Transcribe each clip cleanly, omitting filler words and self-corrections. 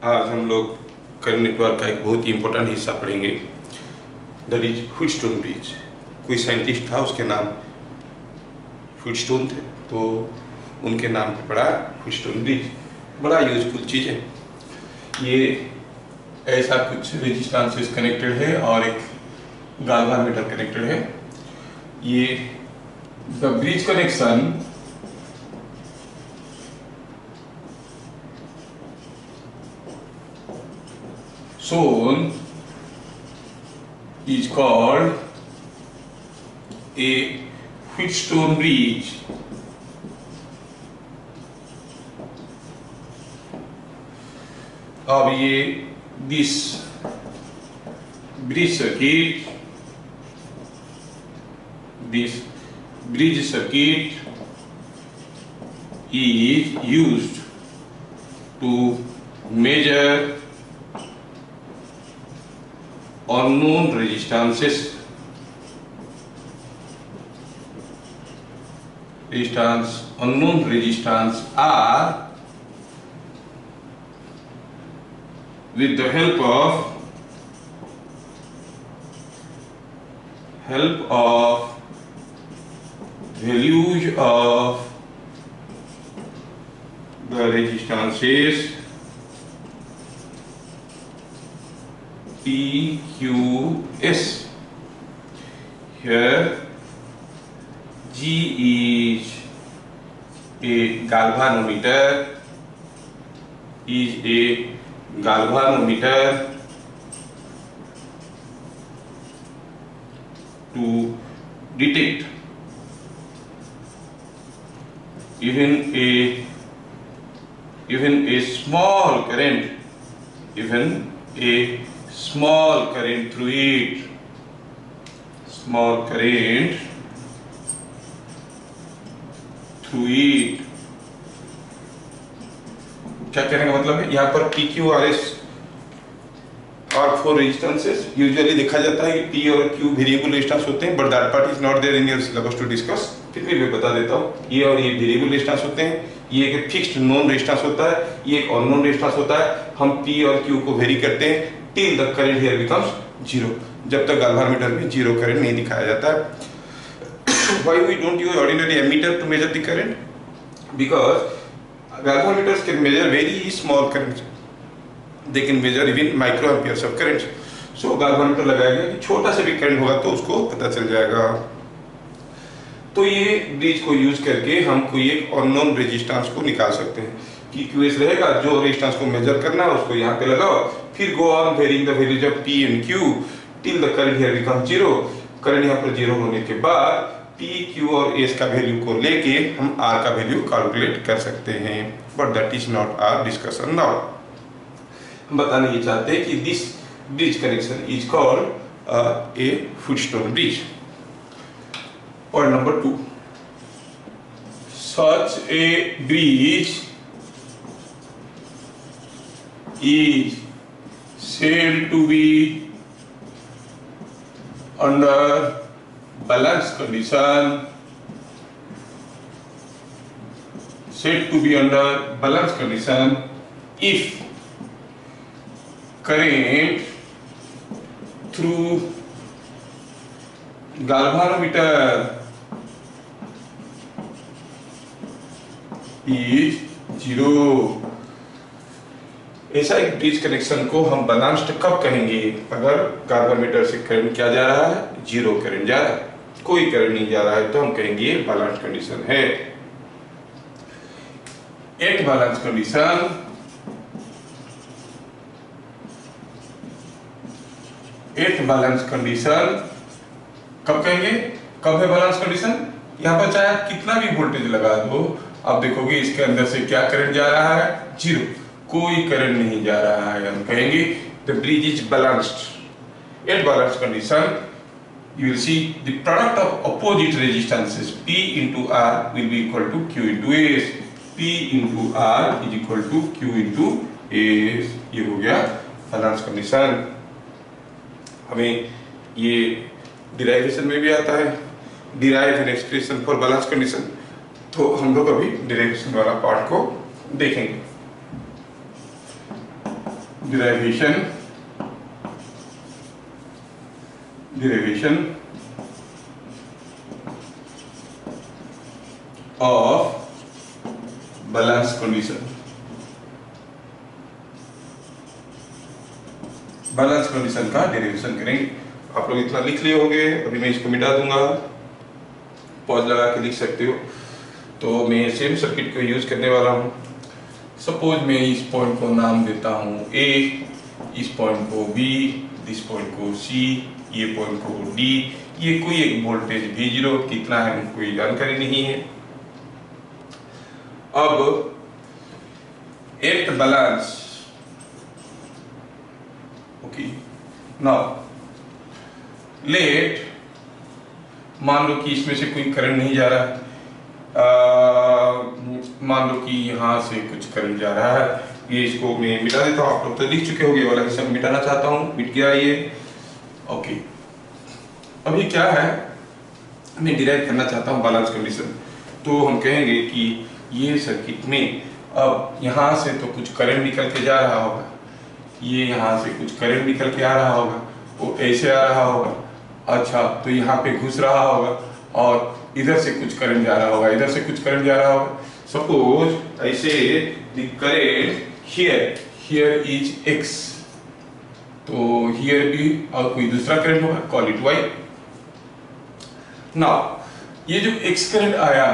आज हम लोग करंट नेटवर्क का एक बहुत ही इंपॉर्टेंट हिस्सा पढ़ेंगे, दैट इज व्हीटस्टोन ब्रिज। कोई साइंटिस्ट था, उसके नाम व्हीटस्टोन थे, तो उनके नाम पे पड़ा व्हीटस्टोन ब्रिज। बड़ा यूजफुल चीज़ है ये। ऐसा कुछ रेजिस्टेंसेस कनेक्टेड है और एक गाल्वानोमीटर कनेक्टेड है। ये the bridge connection shown is called a Wheatstone bridge. अब ये this bridge circuit is used to measure unknown resistances are with the help of values of the resistances PQS. Here G is a galvanometer, to detect even a small current, through it. क्या कहने का मतलब है, यहाँ पर PQRS और 4 resistances usually देखा जाता है कि P और Q वेरिएबल रेजिस्टेंस होते हैं, but that part is not there in your syllabus to discuss. फिर भी मैं बता देता हूँ, ये और ये वेरिएबल रेजिस्टेंस होते हैं, ये एक फिक्स्ड नॉन रेजिस्टेंस होता है, ये एक अननोन रेजिस्टेंस होता है। हम P और Q को वेरी करते हैं till the current here becomes zero, जब तक गाल्वानोमीटर में जीरो करंट नहीं दिखाया जाता है। Why we don't use ordinary ammeter to measure the current? Because galvanometers can measure very small currents. They can measure even microamperes of currents. So galvanometer लगाया गया कि छोटा से भी करंट होगा तो उसको पता चल जाएगा। तो ये ब्रिज को यूज करके हम कोई एक अननोन रेजिस्टेंस को निकाल सकते हैं कि QS रहेगा, जो रेजिस्टेंस को मेजर करना है उसको यहाँ पे लगाओ, फिर go on varying the values of P and Q till the current here become zero. Current यहाँ पर जीरो होने के बाद P, Q और S का वैल्यू को लेके हम R का वैल्यू कैलकुलेट कर सकते हैं, but that is not our discussion now. हम बताने ये चाहते हैं कि this bridge connection is called a Wheatstone bridge. Point number 2, such a bridge is said to be under balanced condition, if current through galvanometer is zero। ऐसा एक bridge connection को हम बैलेंस्ड कब कहेंगे? अगर गाल्वानोमीटर से करंट क्या जा रहा है? जीरो करंट जा रहा है, कोई करंट नहीं जा रहा है, तो हम कहेंगे बैलेंस्ड कंडीशन है। एट बैलेंस कंडीशन कब कहेंगे? कब है बैलेंस कंडीशन? यहाँ पर चाहे आप कितना भी वोल्टेज लगा दो, आप देखोगे इसके अंदर से क्या करंट जा रहा है? जीरो, कोई करंट नहीं जा रहा है। हम कहेंगे the bridge is balanced. At balance condition you will see the product of opposite resistances P into R will be equal to Q into S. P into R is equal to Q into S। ये हो गया balance condition. हमें ये derivation में भी आता है, derive an expression for balance condition, तो हम लोग अभी डिराइवेशन वाला पार्ट को देखेंगे। derivation of balance condition। Balance condition का डेरिवेशन करेंगे। आप लोग इतना लिख लिए होंगे, अभी मैं इसको मिटा दूंगा, पॉज लगा के लिख सकते हो। तो मैं सेम सर्किट को यूज करने वाला हूँ। सपोज मैं इस पॉइंट को नाम देता हूँ A, इस पॉइंट को B, इस पॉइंट को C, ये पॉइंट को D, ये कोई एक वोल्टेज V0 कितना है कोई जानकारी नहीं है। अब at balance, okay, now let, मान लो कि इसमें से कोई करंट नहीं जा रहा है, मान लो कि यहाँ से कुछ करंट जा रहा है, ये इसको मैं मिटा देता हूँ। आप लोग तो लिख चुके होंगे, वाला हिस्सा मिटाना चाहता हूँ, मिट गया ये, ओके। अभी क्या है, मैं डिराइव करना चाहता हूँ बैलेंस कंडीशन। तो हम कहेंगे कि ये सर्किट में अब यहाँ से तो कुछ करंट निकल के जा रहा होगा, ये यहाँ से कुछ करंट निकल के आ रहा होगा, वो ऐसे आ रहा होगा, अच्छा तो यहाँ पे घुस रहा होगा, और इधर से कुछ करंट जा रहा होगा, इधर से कुछ करंट जा रहा होगा। सपोज ऐसे the current here is x, तो हियर भी और कोई दूसरा करंट होगा, कॉल इट y। नाउ ये जो x करंट आया,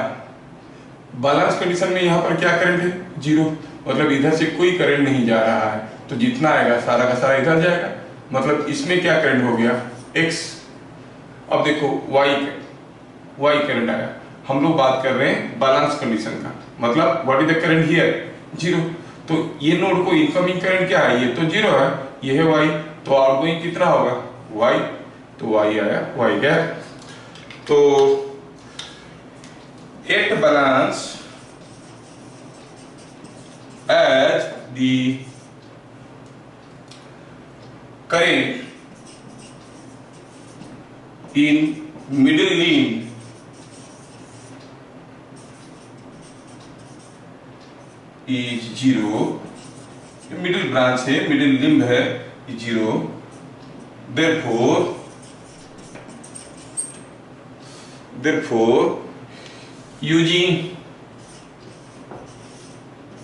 बैलेंस कंडीशन में यहाँ पर क्या करंट है, जीरो, मतलब इधर से कोई करंट नहीं जा रहा है, तो जितना आएगा सारा का सारा इधर जाएगा, मतलब इसमें क्या करंट हो गया, x। अब देखो y करंट आया, हम लोग बात कर रहे हैं बैलेंस कंडीशन का, मतलब what is the current here, zero. तो ये नोड को इनकमिंग करंट क्या है, ये तो जीरो है, ये है y, तो आउटगोइंग कितना होगा y, तो y आया, y गया। तो at balance as the current in middle limb is zero, middle branch है, middle limb है, is zero, therefore using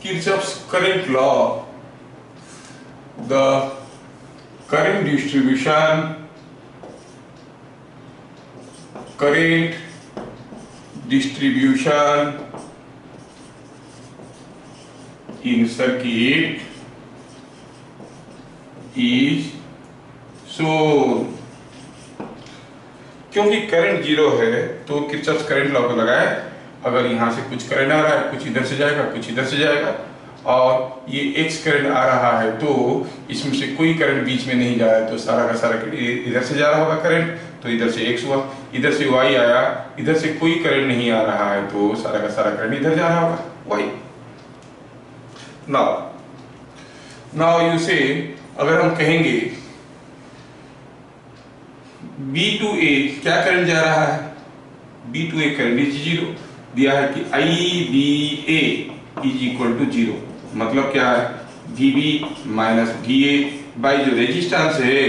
Kirchhoff's current law, the current distribution in circuit is shown। क्योंकि current zero है तो Kirchhoff's current law को लगाए, अगर यहाँ से कुछ करंट आ रहा है, कुछ इधर से जाएगा, कुछ इधर से जाएगा, और ये x करंट आ रहा है तो इसमें से कोई करंट बीच में नहीं जा रहा है, तो सारा का सारा इधर से जा रहा होगा करंट, तो इधर से x हुआ, इधर से y आया, इधर से कोई करंट नहीं आ रहा है, तो सारा का सारा करंट इधर जा रहा होगा y। नाउ यू से, अगर हम कहेंगे B to A क्या करंट जा रहा है, B to A current is zero, दिया है कि IBA is equal to zero, मतलब क्या है, VB माइनस VA बाई जो रेजिस्टेंस है,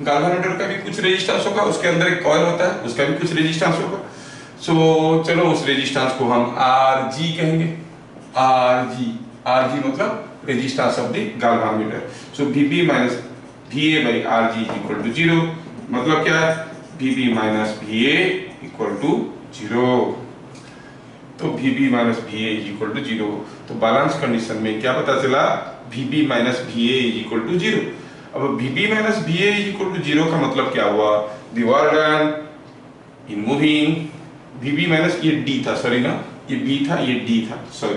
गाल्वेनोमीटर का भी कुछ रेजिस्टेंस होगा, उसके अंदर एक कॉइल होता है, उसका भी कुछ रेजिस्टेंस होगा। सो चलो उस रेजिस्टेंस को हम RG कहेंगे, RG मतलब resistance of the galvanometer. So VB minus VA by RG is equal to zero, मतलब क्या है, VB minus VA equal to zero, तो VB minus VA is equal to zero. तो बैलेंस कंडीशन में क्या पता चला, VB minus VA is equal to zero. अब VB minus VA is equal to zero का मतलब क्या हुआ, the work done in moving, VB minus ये D था, सॉरी ना, ये B था, ये D था, सॉरी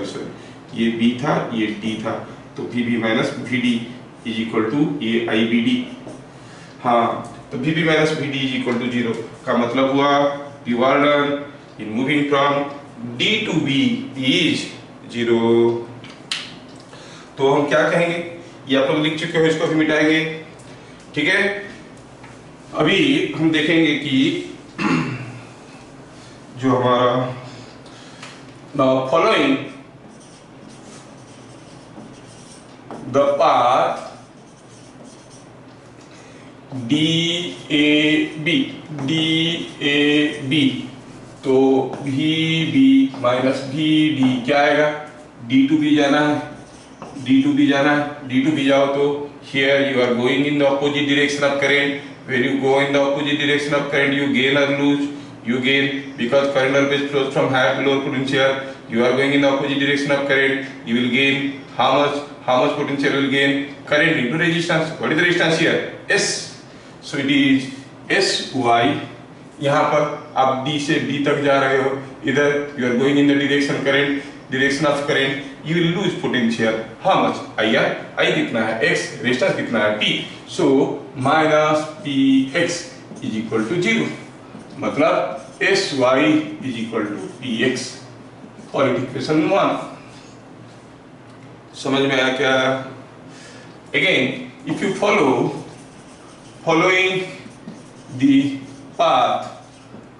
ये B था, ये D था, तो VB minus VD is equal to ये IBD। हाँ, तो VB minus VD is equal to zero का मतलब हुआ the work done in moving from D to B is zero. तो हम क्या कहेंगे, ये आप लोग लिख चुके हो, इसको भी मिटाएंगे, ठीक है। अभी हम देखेंगे कि जो हमारा now following the path DAB तो VB माइनस VD क्या आएगा? D2B जाना है, D2B जाना है, D2B जाओ तो here you are going in the opposite direction of current. When you go in the opposite direction of current, you gain or lose? You gain, because current always flows from higher to lower potential. You are going in the opposite direction of current, you will gain how much? How much potential will gain? Current into resistance. What is the resistance here? S. So it is SY. यहाँ पर आप D से B तक जा रहे हो, इधर you are going in the direction of current, you will lose potential. How much? IR. I कितना है? X. resistance कितना है? P. So minus PX is equal to 0. मतलब SY is equal to PX. और इक्वेशन 1 समझ में आया क्या? Again, if you following the path,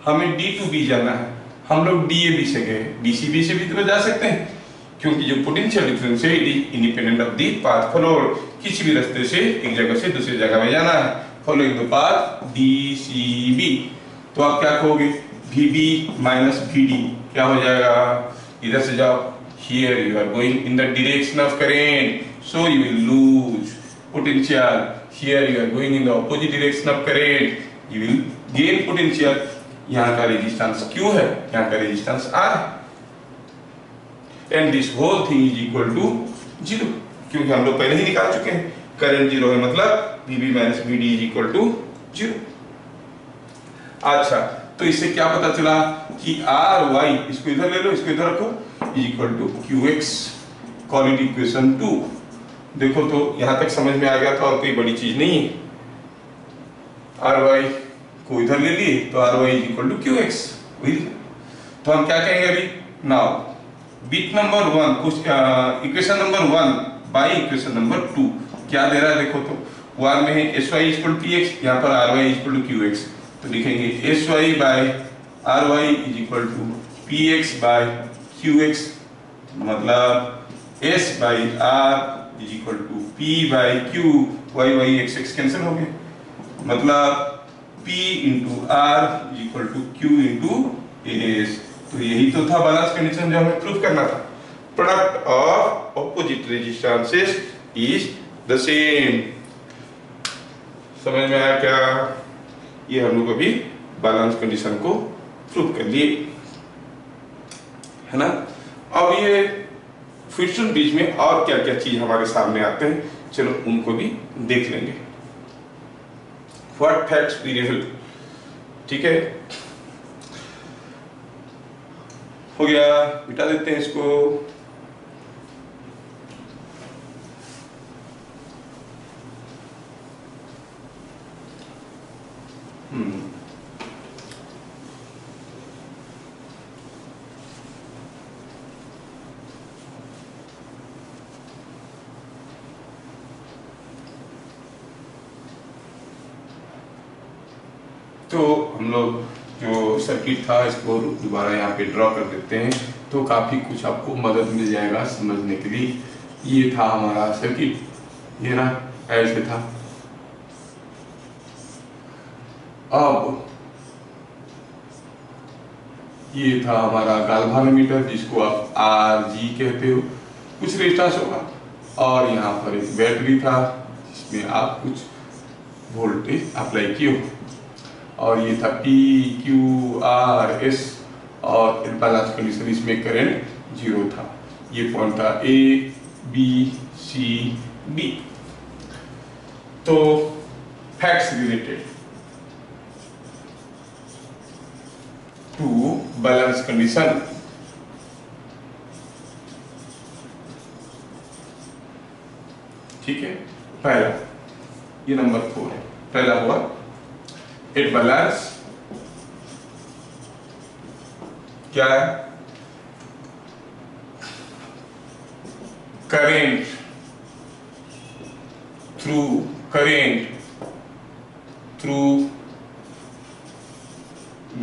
हमें D2B जाना है, हम लोग DAB से गए, DCB से भी तो जा सकते हैं, क्योंकि जो पोटेंशियल डिफरेंस है it is independent of the path followed. किसी भी रास्ते से एक जगह से दूसरी जगह में जाना है, फॉलोइंग द पाथ DCB। तो आप क्या कहोगे? VB माइनस VD क्या हो जाएगा? इधर से जाओ, here you are going in the direction of current, so you will lose potential. Here you are going in the opposite direction of current, you will gain potential. यहाँ का resistance Q है, यहाँ का रेजिस्टेंस R है, and this whole thing is equal to 0, क्योंकि हम लोग पहले ही निकाल चुके हैं करंट 0 है, मतलब VB minus VD is equal to 0। अच्छा, तो इससे क्या पता चला कि RY, इसको इधर ले लो, इसको इधर रखो, is equal to QX। Call it equation 2। देखो तो यहां तक समझ में आ गया था और कोई बड़ी चीज नहीं है। RY को इधर ले लिए तो RY is equal to QX। तो हम क्या कहेंगे अभी? नाउ बिट नंबर 1 कुछ equation number 1 by equation number 2 क्या दे रहा है? देखो तो 1 में है SY इक्वल टू PX, यहाँ पर RY इक्वल टू QX, तो लिखेंगे SY by RY is equal to PX by QX, मतलब S by R is equal to P by Q, Y X cancel हो गए, मतलब P into R is equal to Q into S। तो यही तो था बैलेंस कंडीशन जो हमें प्रूव करना था। Product of opposite resistances is the same. समझ में आया क्या? ये हम लोग अभी बैलेंस कंडीशन को प्रूव कर लिए, है ना? अब ये फ्रिक्शन ब्रिज में और क्या क्या चीज हमारे सामने आते हैं, चलो उनको भी देख लेंगे। व्हाट फैक्ट्स वी रिवील, ठीक है? हो गया, मिटा देते हैं इसको। तो हम लोग जो सर्किट था इसको दोबारा यहाँ पे ड्रॉ कर देते हैं, तो काफ़ी कुछ आपको मदद मिल जाएगा समझने के लिए। ये था हमारा सर्किट, ये ना ऐसे था। अब ये था हमारा गाल्वानोमीटर जिसको आप RG कहते हो, कुछ रेजिस्टेंस होगा, और यहाँ पर एक बैटरी था जिसमें आप कुछ वोल्टेज अप्लाई किए हो, और ये था PQRS, और बैलेंस कंडीशन इसमें करंट 0 था। ये पॉइंट था ABCD। तो facts related to balance condition, ठीक है? पहला ये नंबर 4 है, पहला हुआ इट बैलेंस क्या है? करेंट थ्रू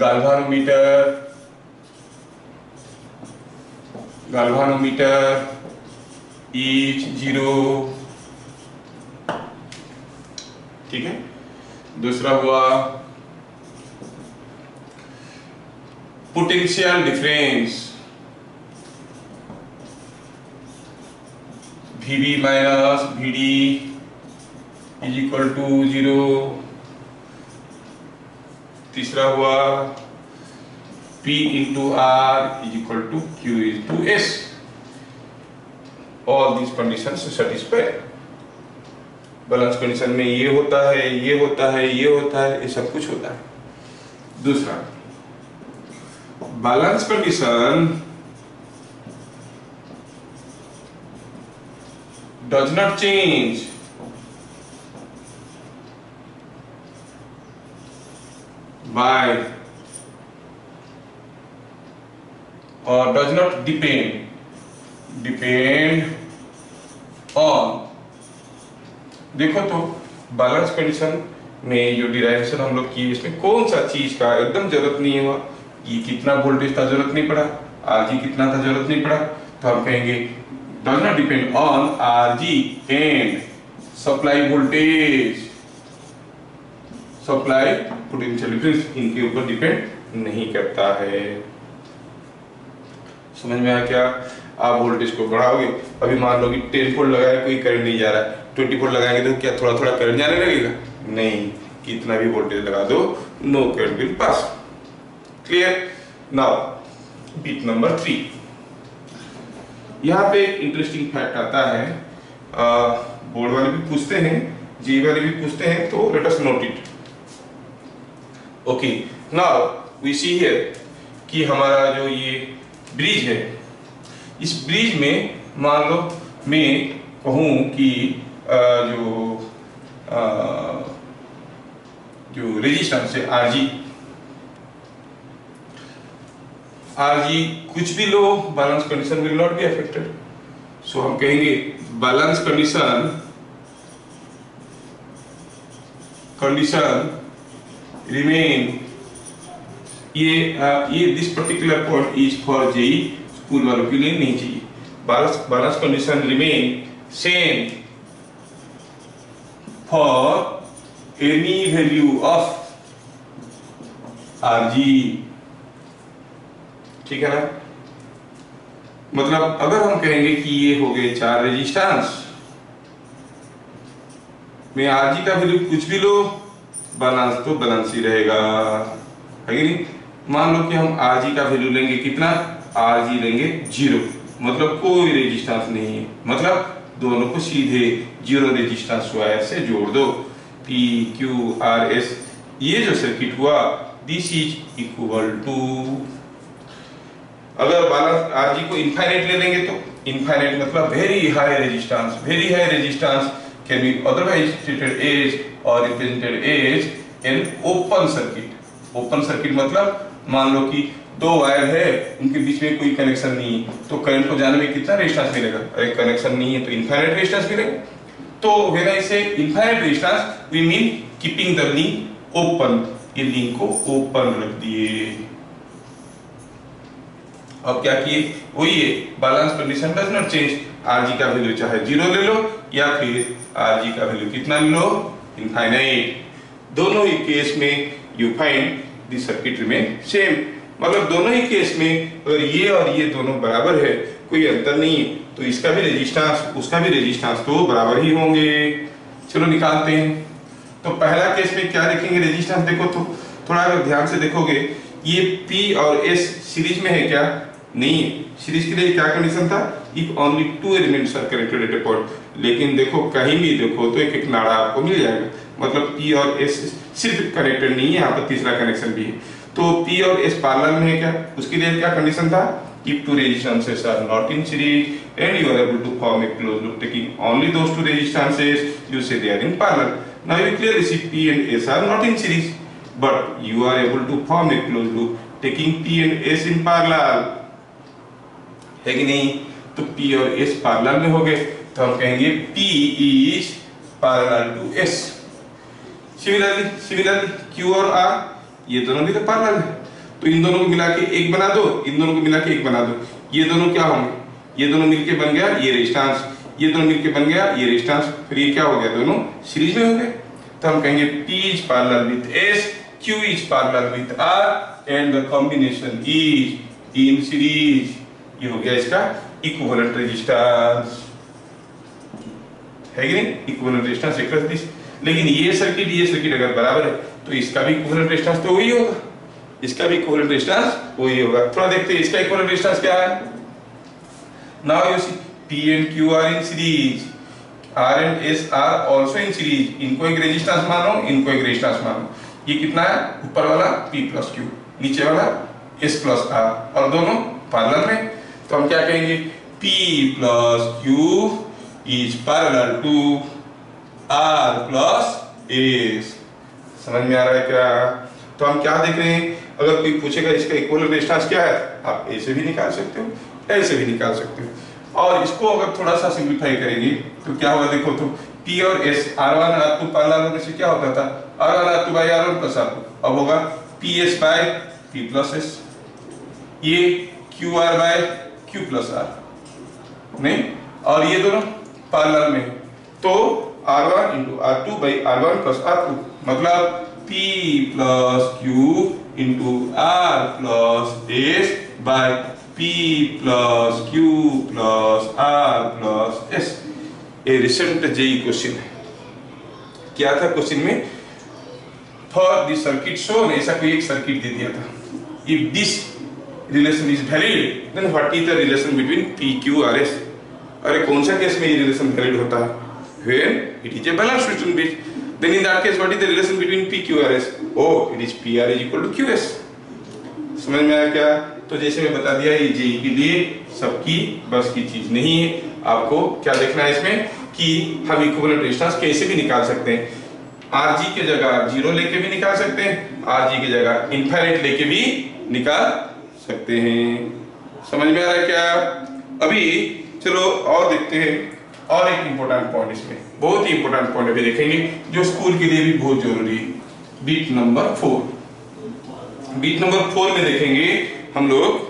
galvanometer is 0, ठीक है? दूसरा हुआ potential difference VB minus VD is equal to 0। तीसरा हुआ P into R is equal to Q into S। All these condition satisfy. Balance condition में ये होता है, ये होता है, ये होता है, ये सब कुछ होता है। दूसरा, balance condition does not change by or does not depend on। देखो तो बैलेंस कंडीशन में जो डिराइवेशन हम लोग की, इसमें कौन सा चीज का एकदम जरूरत नहीं हुआ। ये कितना वोल्टेज था जरूरत नहीं पड़ा, आरजी कितना था जरूरत नहीं पड़ा, तो हम कहेंगे does not depend on RG and supply voltage, supply potential difference इनके ऊपर डिपेंड नहीं करता है। समझ में आया क्या? आप वोल्टेज को बढ़ाओगे, अभी मान लो कि 10 वोल्ट लगाए, कोई करंट नहीं जा रहा है, 20 वोल्ट लगाएंगे तो क्या थोड़ा थोड़ा करंट जाने लगेगा? नहीं, कितना भी वोल्टेज लगा दो, no current will pass. Clear? Now bit number 3। यहाँ पे इंटरेस्टिंग फैक्ट आता है, बोर्ड वाले भी पूछते हैं, जी वाले भी पूछते हैं, तो let us note it. Okay, now we see here कि हमारा जो ये ब्रिज है, इस ब्रिज में मान लो मैं कहूँ कि जो रेजिस्टेंस है आरजी कुछ भी लो, balance condition will not be affected. So हम कहेंगे बैलेंस कंडीशन रिमेन। ये this particular point is for JEE, school वालों के लिए नहीं चाहिए। Balance condition remain same for any value of RG. ठीक है ना? मतलब अगर हम कहेंगे कि ये हो गए 4 रेजिस्टेंस में आरजी का वैल्यू कुछ भी लो, बैलेंस तो बैलेंस ही रहेगा, है कि नहीं? मान लो कि हम आरजी का वैल्यू लेंगे कितना, आरजी लेंगे 0, मतलब कोई रेजिस्टेंस नहीं है, मतलब दोनों को सीधे 0 रेजिस्टेंस वायर से जोड़ दो। पी क्यू आर एस, ये जो सर्किट हुआ, दिस इज इक्वल टू, अगर बैलेंस आरजी को इनफाइनाइट ले लेंगे तो इनफाइनाइट मतलब very high resistance. Very high resistance can be otherwise treated as और represented as an open circuit. Open circuit मतलब मान लो कि 2 वायर है, उनके बीच में कोई कनेक्शन नहीं है, तो करंट को जाने में कितना रेजिस्टेंस मिलेगा? अरे कनेक्शन नहीं है तो इनफाइनाइट रेजिस्टेंस मिलेगा। तो when I say infinite resistance, we mean keeping the link open. ये लिंक को ओपन रख दिए। अब क्या किए? वही है, balance condition does not change. RG का वैल्यू चाहे 0 ले लो या फिर आरजी का वैल्यू कितना ले लो, इनफाइनाइट। दोनों ही केस में you find the circuit remain same. मतलब दोनों ही केस में अगर ये और ये दोनों बराबर है, कोई अंतर नहीं है, तो इसका भी रेजिस्टेंस उसका भी रेजिस्टेंस तो बराबर ही होंगे। चलो निकालते हैं। तो पहला केस में क्या देखेंगे? रेजिस्टेंस देखो तो थोड़ा अगर ध्यान से देखोगे, ये P और S सीरीज में है क्या? नहीं है। सीरीज के लिए क्या कंडीशन था? If only 2 elements are connected at a point. लेकिन देखो कहीं भी देखो तो एक एक नाड़ा आपको मिल जाएगा, मतलब P और S सिर्फ कनेक्टेड नहीं है, यहाँ पर तीसरा कनेक्शन भी है। तो P और S पैरेलल में है क्या? उसके लिए क्या कंडीशन था? If 2 resistances are not in series and you are able to form a closed loop taking only those 2 resistances, you say they are in parallel. Now you clearly see P and S are not in series, but you are able to form a closed loop taking P and S in parallel, है कि नहीं? तो P और S parallel में हो गए, तो हम कहेंगे P is parallel to S. Similarly Q और R ये दोनों भी तो पैरेलल है, तो इन दोनों को मिला के एक बना दो, इन दोनों को मिला के एक बना दो। ये दोनों क्या होंगे? ये दोनों मिलके बन गया ये रेजिस्टेंस, ये दोनों मिलके बन गया ये रेजिस्टेंस, फिर ये क्या हो गया? दोनों सीरीज में हो गए। तो हम कहेंगे P is parallel with S, Q is parallel with R and the combination is in series। ये हो गया इसका इक्विवेलेंट रेजिस्टेंस, है कि नहीं? Equivalent resistance across this. लेकिन ये सर्किट अगर बराबर है तो इसका भी इक्विवेलेंट रेजिस्टेंस तो वही होगा, इसका भी इक्विवेलेंट रेजिस्टेंस वही होगा। थोड़ा देखते हैं इसका इक्विवेलेंट रेजिस्टेंस क्या है। Now you see P and Q are in series, R and S are also in series। इनको एक रेजिस्टेंस मानो, इनको एक रेजिस्टेंस मानो। ये कितना है? ऊपर वाला P plus Q, नीचे वाला S plus R, और दोनों पैरेलल में। तो हम क्या कहेंगे? P plus Q is parallel to R plus S। समझ में आ रहा है क्या? तो हम क्या देख रहे हैं? अगर कोई पूछेगा इसका इक्विवेलेंट रेजिस्टेंस क्या है, आप ऐसे भी निकाल सकते हो, ऐसे भी निकाल सकते हो। और इसको अगर थोड़ा सा सिंप्लीफाई करेंगे तो क्या होगा? देखो तो P और S R1 R2 पैरेलल होने से क्या होता था? R1 R2 by R1 plus R2। अब होगा PS by P plus S, ये QR by Q plus R, नहीं? और ये दोनों पैरेलल में, तो R1 into R2 by R1 plus R2, मतलब P plus Q into R plus S by P plus Q plus R plus S। ये recent JEE question है। क्या था क्वेश्चन में? फॉर दिस सर्किट शोन, ऐसा कोई एक सर्किट दे दिया था। If this relation is valid then what is the relation between P Q R S। अरे कौन सा केस में ये रिलेशन वैलिड होता है? When it is a balance system bit, then in that case what is the relation between P Q R S? oh it is PR is equal to QS। समझ में आया क्या? तो जैसे मैं बता दिया, ये जेई के लिए सबकी बस की चीज नहीं है। आपको क्या देखना है इसमें कि हम इक्विवेलेंट रेजिस्टेंस कैसे भी निकाल सकते हैं। Rg के जगह 0 लेके भी निकाल सकते हैं, Rg की जगह इनफाइनाइट लेके भी निकाल सकते हैं। समझ में आ रहा है क्या? अभी चलो और देखते हैं, और एक इंपॉर्टेंट पॉइंट इसमें, बहुत ही इंपॉर्टेंट पॉइंट अभी देखेंगे जो स्कूल के लिए भी बहुत जरूरी है। बीट नंबर 4, बीट नंबर 4 में देखेंगे हम लोग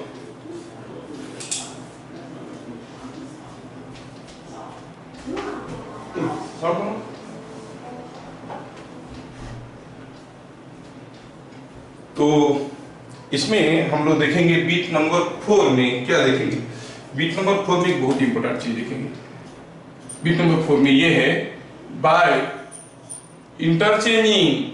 तो इसमें हम लोग देखेंगे बीट नंबर 4 में क्या देखेंगे। बीट नंबर 4 में एक बहुत इंपॉर्टेंट चीज देखेंगे। बीट नंबर 4 में ये है by interchanging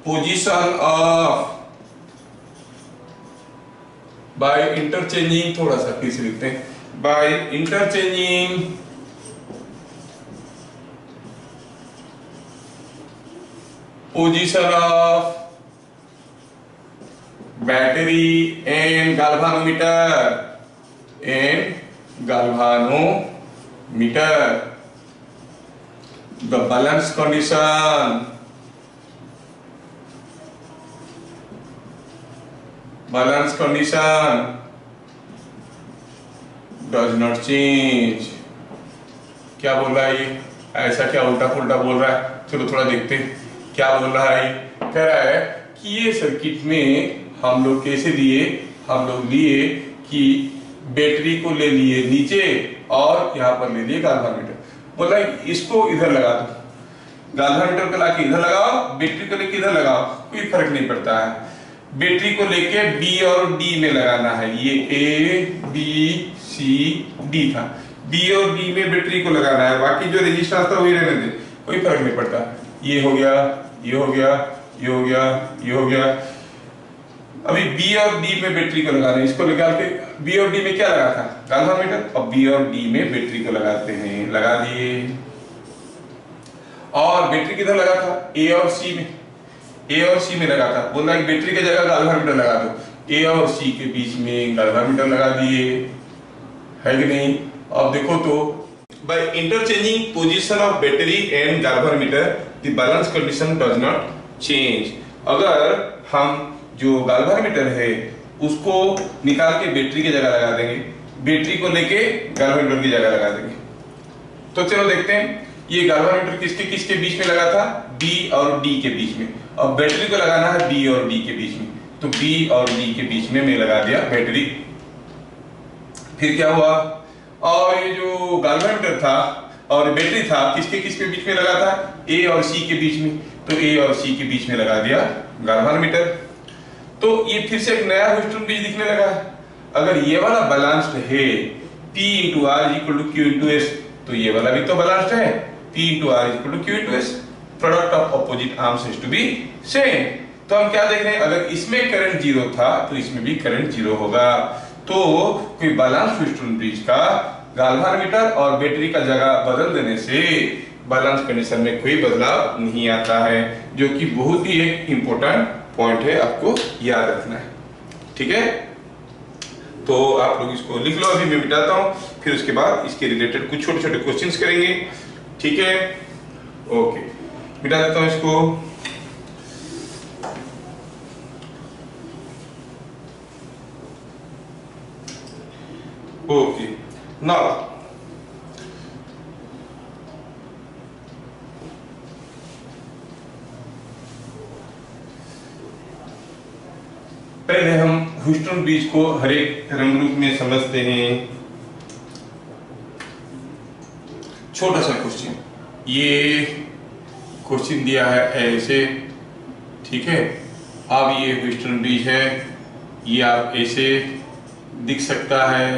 position of, by interchanging, थोड़ा सा फिर से लिखते हैं, by interchanging position of battery and galvanometer, the balance condition does not change। क्या बोल रहा है ये? ऐसा क्या उल्टा पुल्टा बोल रहा है? चलो थोड़ा देखते हैं क्या बोल रहा है। कह रहा है कि ये सर्किट में हम लोग कैसे लिए, हम लोग लिए कि बैटरी को ले लिए नीचे और यहाँ पर ले लिए गाल्वामीटर। बोला इसको इधर लगा दो, गाल्वामीटर को लाके इधर लगाओ, बैटरी को लेके इधर लगाओ, कोई फर्क नहीं पड़ता है। बैटरी को लेके B और D में लगाना है। ये A B C D था, B और D में बैटरी को लगाना है, बाकी जो रेजिस्टेंस था वही रहने दे, कोई फर्क नहीं पड़ता। ये हो गया, ये हो गया, ये हो गया, ये हो गया। अभी B और D में बैटरी को लगाना है, इसको निकाल के B और D में क्या लगा था? गाल्वामीटर, और B और D में बैटरी को लगाते हैं, लगा दिए। और बैटरी किधर लगा था? A और C में, A और C में लगा था। बोल रहा है बैटरी की जगह गाल्वामीटर लगा दो, A और C के बीच में गाल्वामीटर लगा दिए, है कि नहीं? अब देखो तो by interchanging position of battery and galvanometer the balance condition does not change। अगर हम जो गाल्वामीटर है उसको निकाल के बैटरी की जगह लगा देंगे, बैटरी को लेके गाल्वामीटर की जगह लगा देंगे, तो चलो देखते हैं ये गाल्वामीटर किसके किसके बीच में लगा था? B और D के बीच में, और बैटरी को लगाना है B और D के बीच में, तो B और D के बीच में मैं लगा दिया बैटरी। फिर क्या हुआ? और ये जो गाल्वेनोमीटर था और बैटरी था किसके बीच में लगा था, ए और सी के बीच में, तो ए और सी के बीच में लगा दिया गाल्वेनोमीटर। तो ये फिर से एक नया ह्यूस्टन ब्रिज दिखने लगा। अगर ये वाला बैलेंस्ड है P × R = Q × S, तो ये वाला भी तो बैलेंस्ड है P × R = Q × S, product of opposite arms has to be same. तो हम क्या देख रहे हैं, अगर इसमें करंट जीरो था तो इसमें भी करंट जीरो होगा। तो कोई बैलेंस ह्यूस्टन ब्रिज का गाल्वेनोमीटर और बैटरी का जगह बदल देने से बैलेंस कंडीशन में कोई बदलाव नहीं आता है, जो कि बहुत ही एक इंपॉर्टेंट पॉइंट है, आपको याद रखना है। ठीक है, तो आप लोग इसको लिख लो, अभी मैं मिटाता हूं, फिर उसके बाद इसके रिलेटेड कुछ छोटे छोटे क्वेश्चंस करेंगे। ठीक है, ओके, मिटा देता हूं इसको। ओके, नाउ पहले हम ह्यूस्टन ब्रिज को हर एक रंग रूप में समझते हैं। छोटा सा क्वेश्चन, ये क्वेश्चन दिया है ऐसे, ठीक है। अब ये ह्यूस्टन ब्रिज है, ये आप ऐसे दिख सकता है,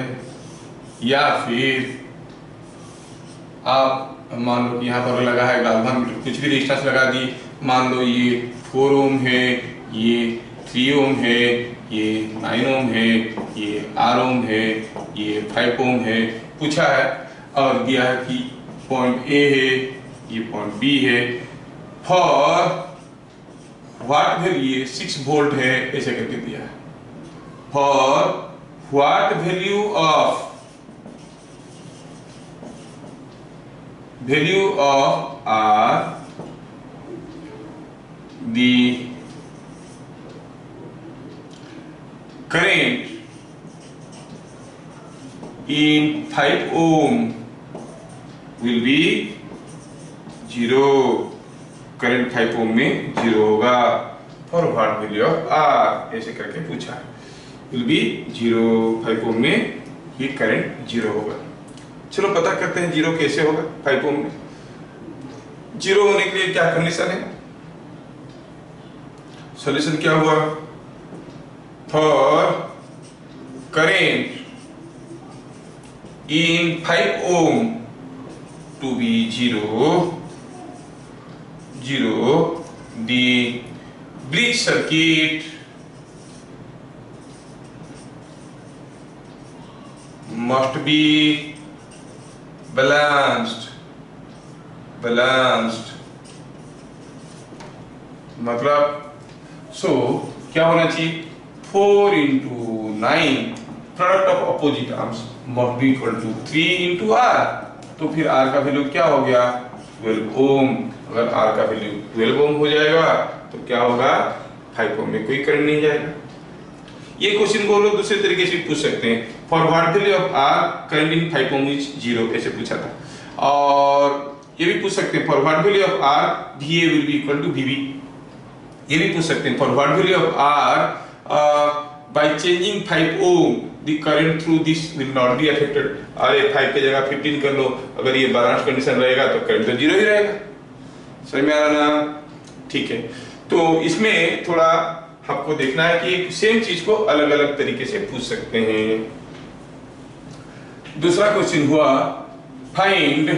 या फिर आप मान लो कि यहाँ पर लगा है गाल्वेनोमीटर, कुछ भी रेजिस्टेंस लगा दी, मान लो ये 4 ओम है, ये 3 ओम है, ये 9 ओम है, ये 8 ओम है, ये 5 ओम है, पूछा है और दिया है कि पॉइंट ए है, ये पॉइंट बी है, फॉर व्हाट वैल्यू, ये 6 वोल्ट है, ऐसे करके दिया है। For what value of R the current in 5 ohm will be 0, current 5 ओम में 0 होगा। For what value of R, ऐसे करके पूछा है, विल बी 0, 5 ओम में ये करंट 0 होगा। चलो पता करते हैं 0 कैसे होगा 5 ओम में। 0 होने के लिए क्या कंडीशन है, सॉल्यूशन क्या हुआ, for current in 5 ohm to be 0, the bridge circuit must be balanced, मतलब क्या होना चाहिए, 4 × 9 product of opposite arms must be equal to 3 × R। तो फिर R का वैल्यू क्या हो गया, 12 ओम। अगर R का वैल्यू 12 ओम हो जाएगा तो क्या होगा, 5 ओम में कोई करंट नहीं जाएगा। ये क्वेश्चन को लोग दूसरे तरीके से पूछ सकते हैं, for what value of R current in 5 ohm is 0, ऐसे पूछा था। और ये भी पूछ सकते हैं, for what value of R VA will be equal to VB, ये भी पूछ सकते हैं, for what value of R by changing 5 ohm the current through this will not be affected. अरे 5 की जगह 15 कर लो, अगर ये बैलेंस कंडीशन रहेगा तो करंट तो 0 ही रहेगा। समझ में आ रहा ना, ठीक है। तो इसमें थोड़ा आपको देखना है कि सेम चीज को अलग अलग तरीके से पूछ सकते हैं। दूसरा क्वेश्चन हुआ, फाइंड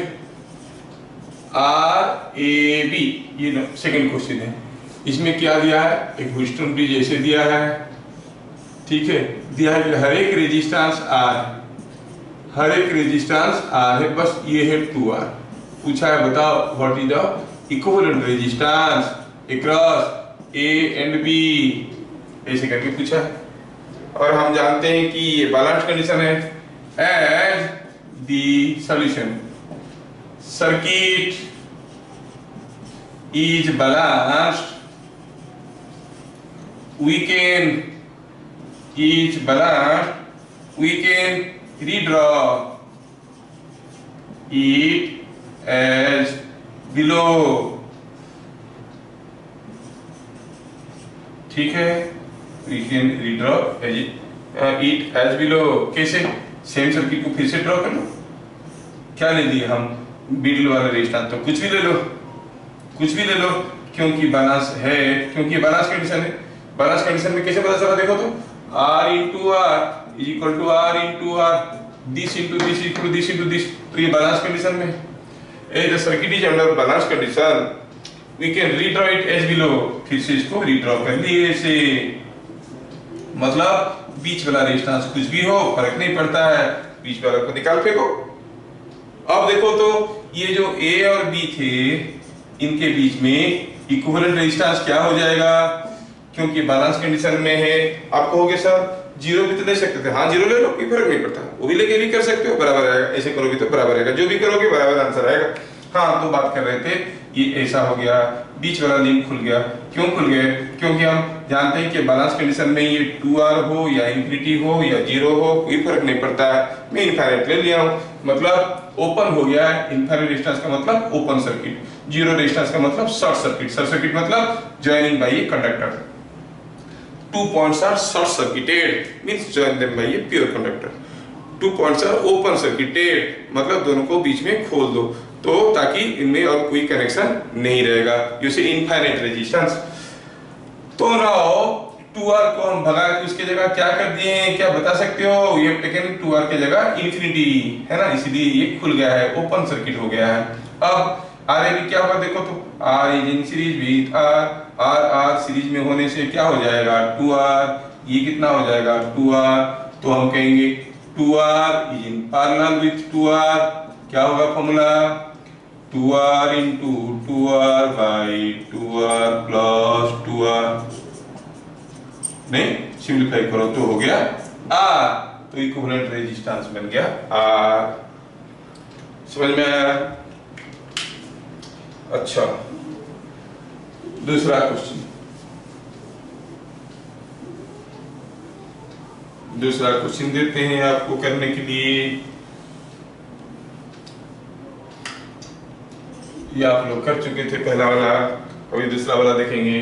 RAB, ये सेकंड क्वेश्चन है। इसमें क्या दिया है, एक ह्यूस्टन ब्रिज ऐसे दिया है, ठीक है, दिया है कि हर एक रेजिस्टेंस R है, बस ये है 2R। पूछा है बताओ what is the equivalent resistance across A and B, ऐसे करके पूछा है। और हम जानते हैं कि ये बैलेंस कंडीशन है, as the solution circuit is balanced, we can redraw it as below, ठीक है, we can redraw it as below। कैसे, सेम सर्किट को फिर से ड्रॉ कर लो, क्या ले लिए हम, मिडिल वाला रेजिस्टेंस, तो कुछ भी ले लो, कुछ भी ले लो, क्योंकि बैलेंस है, क्योंकि बैलेंस कंडीशन है। बैलेंस कंडीशन में कैसे पता चला, देखो तो R into R is equal to R into R, this into this equal to this into this, तो ये बैलेंस कंडीशन में है। The circuit is under balance condition, we can redraw it as below, फिर से इसको redraw कर लिए ऐसे, मतलब बीच वाला रेजिस्टेंस कुछ भी हो फर्क नहीं पड़ता है, बीच वाला को निकाल फेंको। अब देखो तो ये जो A और B थे, इनके बीच में इक्विवेलेंट रेजिस्टेंस क्या हो जाएगा, क्योंकि बैलेंस कंडीशन में है। आप कहोगे सर जीरो भी तो ले सकते थे, हाँ जीरो ले लो, कोई फर्क नहीं पड़ता, वो भी लेके भी कर सकते हो, बराबर आएगा, ऐसे करोगे तो बराबर आएगा, जो भी करोगे बराबर आंसर आएगा। हाँ, तो बात कर रहे थे, ये ऐसा हो गया, बीच वाला लिंक खुल गया। क्यों खुल गया, क्योंकि हम जानते हैं कि बैलेंस कंडीशन में ये 2R हो या इंफिनिटी हो या जीरो हो, कोई फर्क नहीं पड़ता है। मैं इनफाइनाइट ले लिया हूँ, मतलब ओपन हो गया है। इनफाइनाइट रेजिस्टेंस का मतलब ओपन सर्किट, जीरो रेजिस्टेंस का मतलब शॉर्ट सर्किट। शॉर्ट सर्किट मतलब joining by a conductor. 2 points are short circuited, means join them by a pure conductor. 2 points are open circuited, मतलब दोनों को बीच में खोल दो, तो ताकि इनमें और कोई कनेक्शन नहीं रहेगा। You see infinite resistance। तो नाउ 2R को हम भगा के उसके जगह क्या कर दिए हैं, क्या बता सकते हो, ये टेकन 2R के जगह इंफिनिटी है ना, इसलिए ये खुल गया है, ओपन सर्किट हो गया है। अब RAB क्या होगा, देखो तो R is in series with R series में होने से क्या हो जाएगा 2R, ये कितना हो जाएगा 2R, तो हम कहेंगे 2R is in parallel with 2R, क्या होगा formula 2R into 2R by 2R plus 2R, नहीं सिंप्लीफाई करो तो हो गया R, तो इक्विवेलेंट रेजिस्टेंस बन गया R। समझ में आया? अच्छा, दूसरा क्वेश्चन, दूसरा क्वेश्चन देते हैं आपको करने के लिए। ये आप लोग कर चुके थे पहला वाला, अभी दूसरा वाला देखेंगे।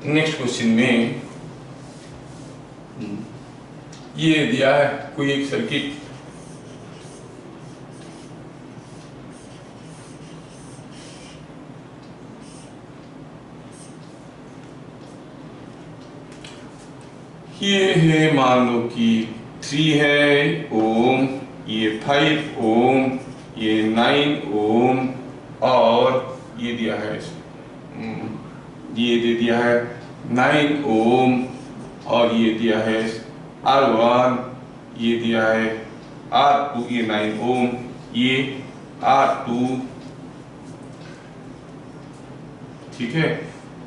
नेक्स्ट क्वेश्चन में ये दिया है कोई एक सर्किट, ये है मान लो कि 3 है ओम, ये 5 ओम, ये 9 ओम, और ये दिया है, ये दे दिया है 9 ओम, और ये दिया है R1, ये दिया है R2, ये 9 ओम, ये R2, ठीक है।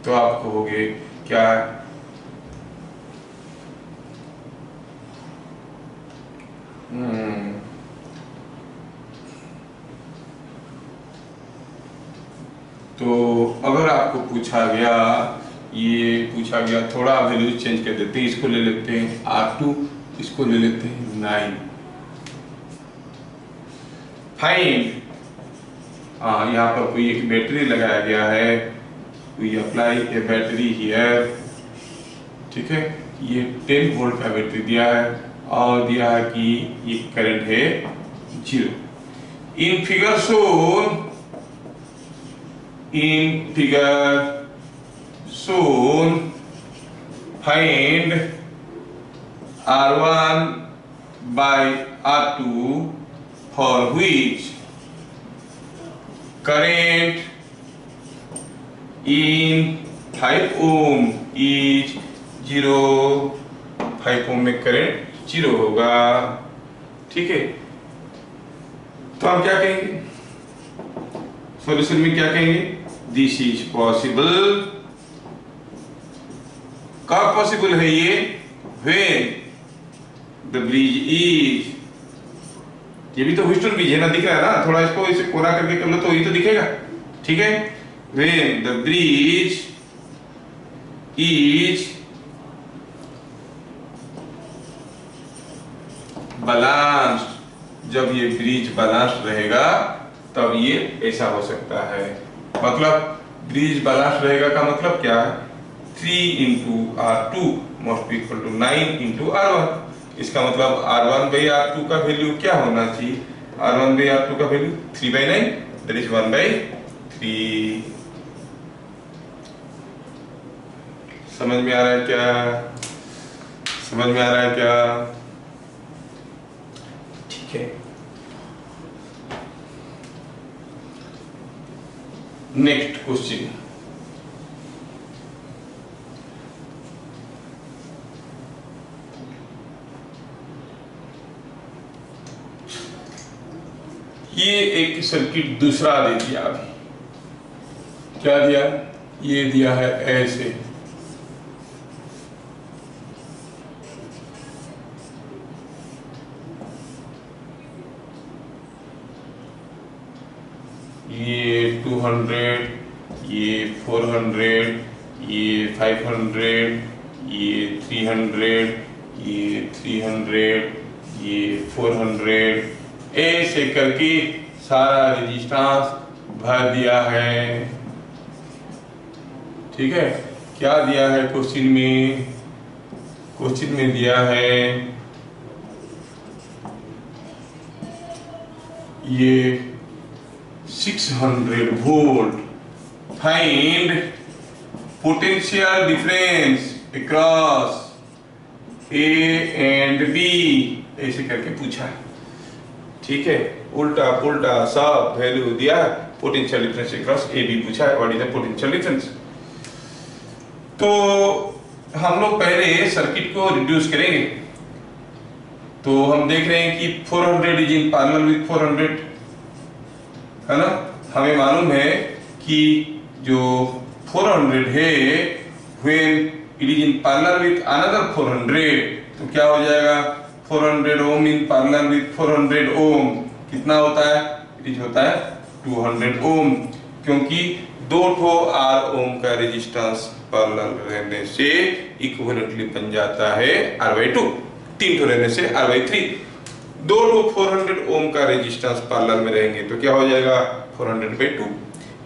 तो आप कहोगे क्या, तो अगर आपको पूछा गया, ये पूछा गया, थोड़ा वैल्यू चेंज कर देते हैं, इसको ले लेते हैं R2, इसको ले लेते हैं 9, फाइंड, हाँ यहाँ पर कोई एक बैटरी लगाया गया है, we apply a battery here, ठीक है। ये 10 वोल्ट का बैटरी दिया है और दिया है कि ये करंट है 0। In figure shown, in figure shown, find R1 by R2 for which current in 5 ohm is 0, 5 ohm में करंट 0 होगा, ठीक है। तो हम क्या कहेंगे सॉल्यूशन में, क्या कहेंगे, दिस इज पॉसिबल, कब पॉसिबल है ये, व्हेन द ब्रिज इज, ये भी तो ह्यूस्टन ब्रिज है ना, दिख रहा है ना, थोड़ा इसको इसे कोना करके कर लो तो ये तो दिखेगा, ठीक है। When the bridge is balanced, जब ये ब्रिज बैलेंस्ड रहेगा तब ये ऐसा हो सकता है। मतलब ब्रिज बैलेंस रहेगा का मतलब क्या है, 3 into R2 must be equal to 9 into R1। इसका मतलब R1 by R2 का वैल्यू क्या होना चाहिए? R1 by R2 का वैल्यू 3/9, that is 1/3। समझ में आ रहा है क्या? समझ में आ रहा है क्या? ठीक है। नेक्स्ट क्वेश्चन, ये एक सर्किट दूसरा दे दिया। अभी क्या दिया? ये दिया है ऐसे, ये 200, ये 400, ये 500, ये 300, ये 300, ये 400, ऐसे करके सारा रेजिस्टेंस भर दिया है। ठीक है। क्या दिया है क्वेश्चन में? क्वेश्चन में दिया है ये 600 volt, find potential difference across A and B, ऐसे करके पूछा है। ठीक है, उल्टा पुल्टा सब वैल्यू दिया, potential difference across A B पूछा है। What is the potential difference? तो हम लोग पहले सर्किट को रिड्यूस करेंगे। तो हम देख रहे हैं कि 400 इज इन पैरेलल विद 400, है ना। हमें मालूम है कि जो 400 है when it is in parallel with another 400, तो क्या हो जाएगा? 400 ओम इन पैरेलल विद 400 ओम कितना होता है? इट इज होता है 200 ओम, क्योंकि दो ठो R ओम का रेजिस्टेंस पैरेलल रहने से इक्विवेलेंटली बन जाता है R/2, 3 ठो रहने से R/3। दो ठो 400 ओम का रेजिस्टेंस पैरेलल में रहेंगे तो क्या हो जाएगा? 400/2।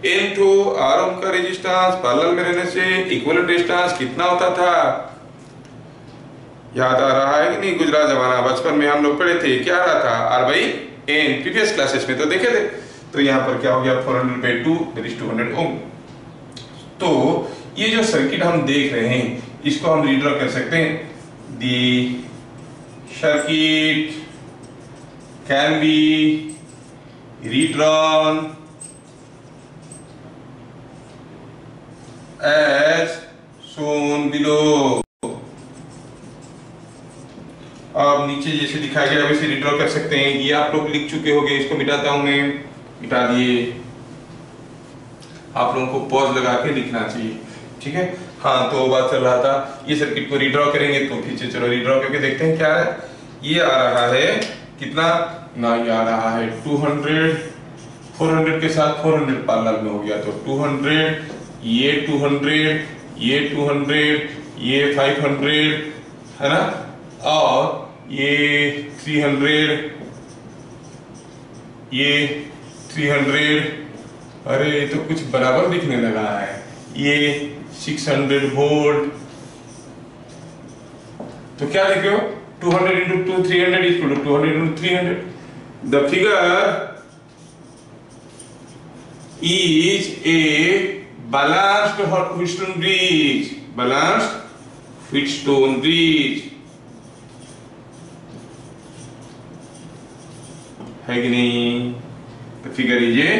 n ठो R ओम का रेजिस्टेंस पैरेलल में रहने से इक्विवेलेंट रेजिस्टेंस कितना होता था? याद आ रहा है कि नहीं? गुजरात जमाना, बचपन में हम लोग पढ़े थे, क्या रहा था? R/n, प्रीवियस क्लासेस में तो देखे थे। तो यहाँ पर क्या हो गया? 400/2 दैट इज 200 ओम। तो ये जो सर्किट हम देख रहे हैं इसको हम रीड्रॉ कर सकते हैं। दी circuit can be redrawn as shown below। अब नीचे जैसे दिखाया गया वैसे रीड्रॉ कर सकते हैं। ये आप लोग लिख चुके होंगे, इसको मिटाता हूं मैं, मिटा दिए। आप लोगों को पॉज लगा के लिखना चाहिए, ठीक है। हाँ, तो बात चल रहा था, ये सर्किट को रीड्रॉ करेंगे तो पीछे चलो रीड्रॉ करके देखते हैं क्या है। ये आ रहा है कितना ना, ये आ रहा है 200, 400 के साथ 400 पैरेलल में हो गया तो 200, ये 200, ये 200, ये 500, है ना, और ये 300, ये 300, अरे ये तो कुछ बराबर दिखने लगा है, ये 600 वोल्ट। तो क्या लिख रहे हो? 200 into 2 300 is equal to 200 into 300. The figure is a balanced Wheatstone bridge. Balanced Wheatstone bridge है कि नहीं? The figure is a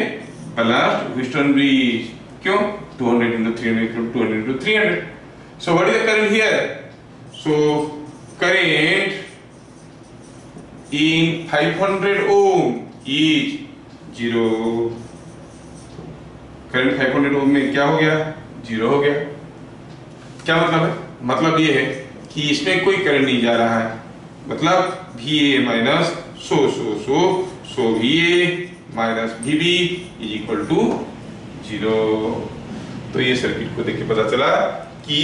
balanced Wheatstone bridge. क्यों? 200 into 300 equal to 200 into 300. So what is the current here? So current in 500 ohm is 0। Current 500 ओम में क्या हो गया? 0 हो गया। क्या मतलब है? मतलब ये है कि इसमें कोई करंट नहीं जा रहा है, मतलब VA minus so VA minus VB is equal to 0। तो ये सर्किट को देख के पता चला कि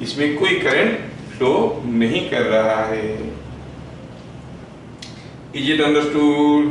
इसमें कोई करंट फ्लो नहीं कर रहा है। Is it understood?